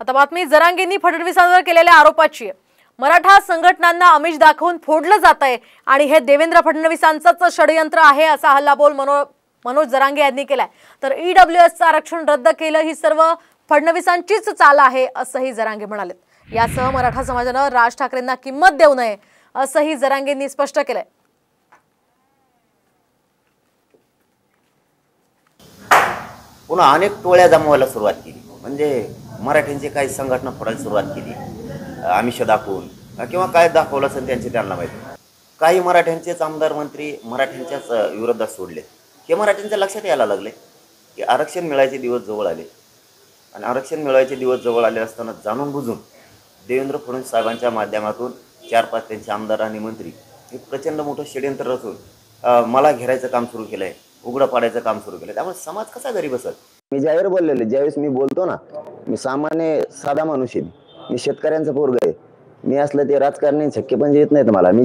आता बातमी जरांगेंनी फडणवीसांवर केलेल्या आरोपाची आहे। मराठा संघटनांना आमिष दाखवून फोडलं जातंय आणि हे देवेंद्र फडणवीसांचंच षडयंत्र आहे असा हल्लाबोल मनोज जरांगे यांनी केलाय। तर ईडब्ल्यूएसचं आरक्षण रद्द केलं ही सर्व फडणवीसांचीच चाल आहे असंही जरांगे म्हणाले। यासह मराठा समाजानं राज ठाकरेंना किंमत देऊ नये असंही जरांगेंनी स्पष्ट केलंय। पुन्हा अनेक टोळ्या जमवायला सुरुवात केली, म्हणजे मराठ्यांची काही संघटना फोडायला सुरुवात केली आमिष दाखवून किंवा काय दाखवलं असेल त्यांना माहिती। काही मराठ्यांचेच आमदार मंत्री मराठ्यांच्याच विरोधात सोडले। हे मराठ्यांच्या लक्षात यायला लागले की आरक्षण मिळायचे दिवस जवळ आले आणि आरक्षण मिळायचे दिवस जवळ आले असताना जाणून बुजून देवेंद्र फडणवीस साहेबांच्या माध्यमातून 4-5 त्यांचे आमदार आणि मंत्री हे प्रचंड मोठं षडयंत्र रचून मला घेरायचं काम सुरू केलं आहे, उघडं पाडायचं काम सुरू केलं। त्यामुळे समाज कसा घरी बसत। मी जाहीर बोललेले, ज्यावेळेस मी बोलतो ना, मी सामान्य साधा माणूस आहे, मी शेतकऱ्यांचा पोरगा आहे, मी असलं ते राजकारणी छक्के पण येत नाहीत मला।